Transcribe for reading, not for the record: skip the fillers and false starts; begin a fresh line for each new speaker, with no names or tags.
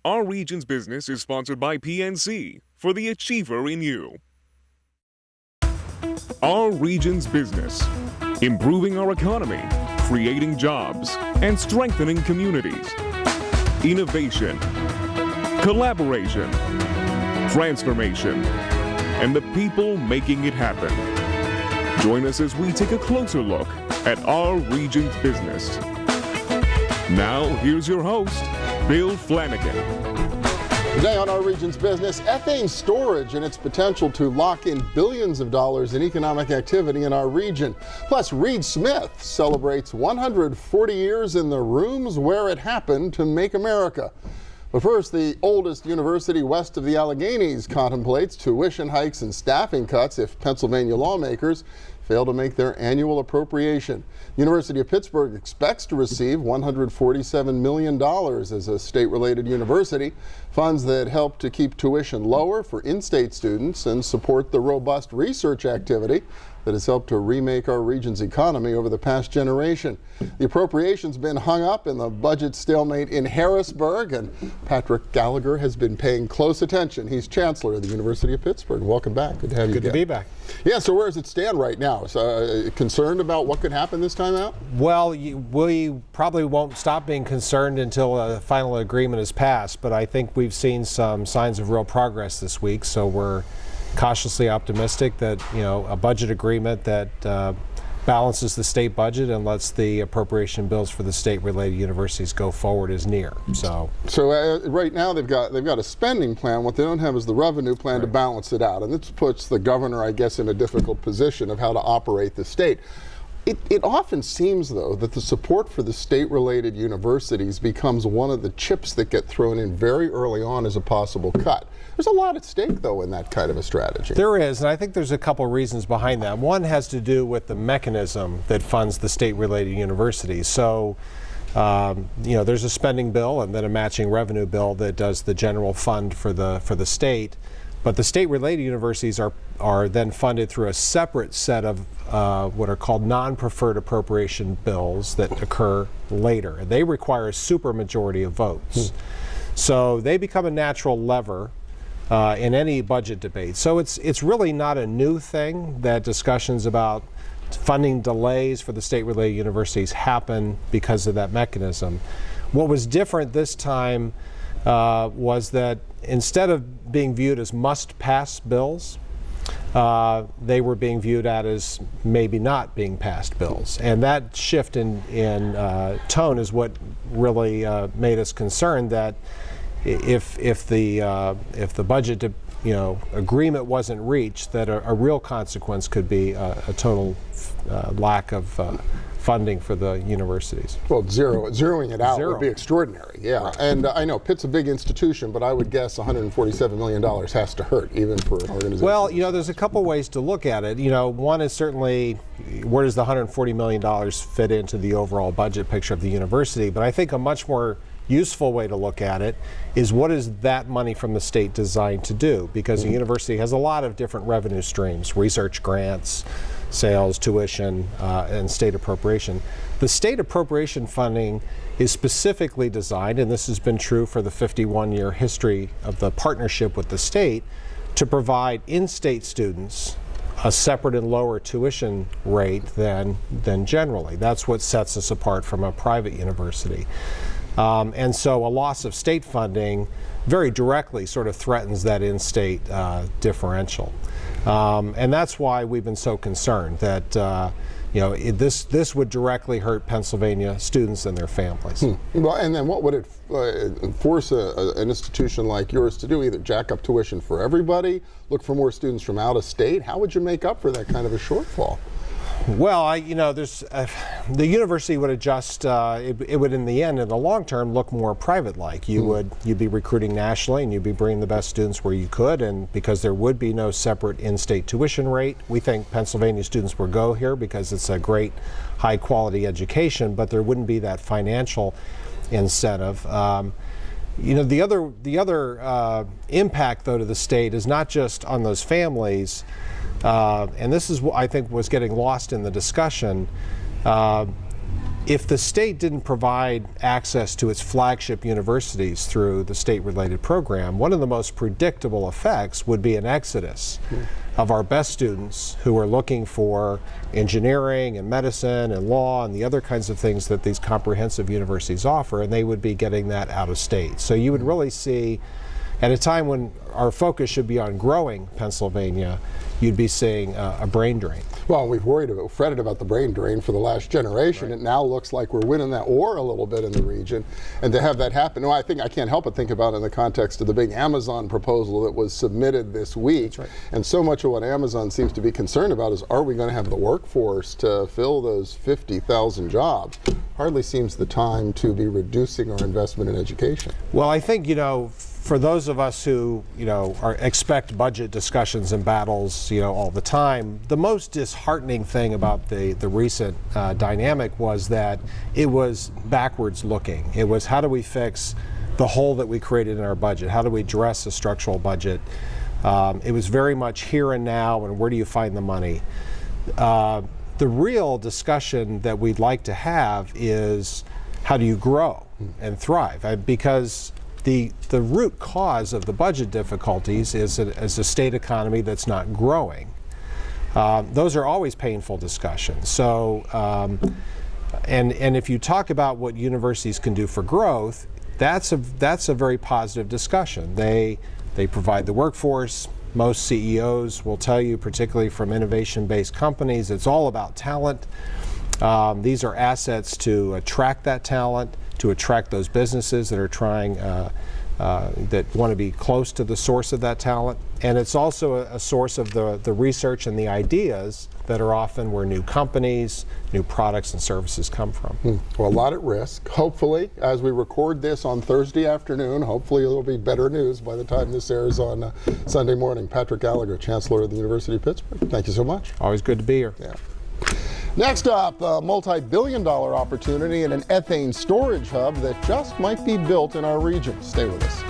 Our region's business is sponsored by PNC for the achiever in you. Our region's business, improving our economy, creating jobs, and strengthening communities. Innovation, collaboration, transformation, and the people making it happen. Join us as we take a closer look at our region's business. Now, here's your host, Bill Flanagan.
Today on Our Region's Business, ethane storage and its potential to lock in billions of dollars in economic activity in our region. Plus, Reed Smith celebrates 140 years in the rooms where it happened to make America. But first, the oldest university west of the Alleghenies contemplates tuition hikes and staffing cuts if Pennsylvania lawmakers fail to make their annual appropriation. University of Pittsburgh expects to receive $147 million as a state-related university, funds that help to keep tuition lower for in-state students and support the robust research activity that has helped to remake our region's economy over the past generation. The appropriation's been hung up in the budget stalemate in Harrisburg, and Patrick Gallagher has been paying close attention. He's Chancellor of the University of Pittsburgh. Welcome back. Good to have you.
Good to be back.
Yeah, so where does it stand right now? Concerned about what could happen this time out?
Well, we probably won't stop being concerned until a final agreement is passed, but I think we've seen some signs of real progress this week, so we're cautiously optimistic that, a budget agreement that balances the state budget and lets the appropriation bills for the state-related universities go forward is near. So
right now they've got a spending plan. What they don't have is the revenue plan to balance it out, and this puts the governor, I guess, in a difficult position of how to operate the state. It often seems, though, that the support for the state-related universities becomes one of the chips that get thrown in very early on as a possible cut. There's a lot at stake, though, in that kind of a strategy.
There is, and I think there's a couple reasons behind that. One has to do with the mechanism that funds the state-related universities. So, there's a spending bill and then a matching revenue bill that does the general fund for the state. But the state-related universities are then funded through a separate set of what are called non-preferred appropriation bills that occur later. They require a supermajority of votes. So they become a natural lever in any budget debate. So it's really not a new thing that discussions about funding delays for the state-related universities happen because of that mechanism. What was different this time was that instead of being viewed as must-pass bills, they were being viewed as maybe not being passed bills. And that shift in tone is what really made us concerned that if the budget agreement wasn't reached, that a real consequence could be a total lack of funding for the universities.
Well, zeroing it out
Zero.
would be extraordinary, yeah.
Right.
And I know Pitt's a big institution, but I would guess $147 million has to hurt, even for an organization.
Well, there's a couple ways to look at it. One is certainly where does the $140 million fit into the overall budget picture of the university, but I think a much more useful way to look at it is what is that money from the state designed to do, because the university has a lot of different revenue streams: research grants, sales, tuition, and state appropriation. The state appropriation funding is specifically designed, and this has been true for the 51-year history of the partnership with the state, to provide in-state students a separate and lower tuition rate than generally. That's what sets us apart from a private university. And so a loss of state funding very directly sort of threatens that in-state differential. And that's why we've been so concerned that this would directly hurt Pennsylvania students and their families.
Well, and then what would it force an institution like yours to do? Either jack up tuition for everybody, look for more students from out of state? How would you make up for that kind of a shortfall?
Well, the university would adjust. It would, in the end, in the long term, look more private-like. You'd be recruiting nationally, and you'd be bringing the best students where you could. And because there would be no separate in-state tuition rate, we think Pennsylvania students would go here because it's a great, high-quality education. But there wouldn't be that financial incentive. The other impact, though, to the state is not just on those families. And this is what I think was getting lost in the discussion. if the state didn't provide access to its flagship universities through the state-related program, one of the most predictable effects would be an exodus of our best students who are looking for engineering and medicine and law and the other kinds of things that these comprehensive universities offer, and they would be getting that out of state. So you would really see, at a time when our focus should be on growing Pennsylvania, you'd be seeing a brain drain.
Well, we've fretted about the brain drain for the last generation. Right. It now looks like we're winning that war a little bit in the region. And to have that happen, well, I can't help but think about it in the context of the big Amazon proposal that was submitted this week. That's right. And so much of what Amazon seems to be concerned about is, are we going to have the workforce to fill those 50,000 jobs? Hardly seems the time to be reducing our investment in education.
Well, I think, for those of us who, expect budget discussions and battles, all the time, the most disheartening thing about the recent dynamic was that it was backwards looking. It was, how do we fix the hole that we created in our budget? How do we address a structural budget? It was very much here and now, and where do you find the money? The real discussion that we'd like to have is, how do you grow and thrive? Because the root cause of the budget difficulties is a state economy that's not growing. Those are always painful discussions. So, and if you talk about what universities can do for growth, that's a very positive discussion. They provide the workforce. Most CEOs will tell you, particularly from innovation-based companies, it's all about talent. These are assets to attract that talent, to attract those businesses that are trying, that want to be close to the source of that talent. And it's also a source of the research and the ideas that are often where new companies, new products and services come from.
Well, a lot at risk. Hopefully, as we record this on Thursday afternoon, hopefully it'll be better news by the time this airs on Sunday morning. Patrick Gallagher, Chancellor of the University of Pittsburgh, thank you so much.
Always good to be here.
Yeah. Next up, a multi-billion-dollar opportunity in an ethane storage hub that just might be built in our region. Stay with us.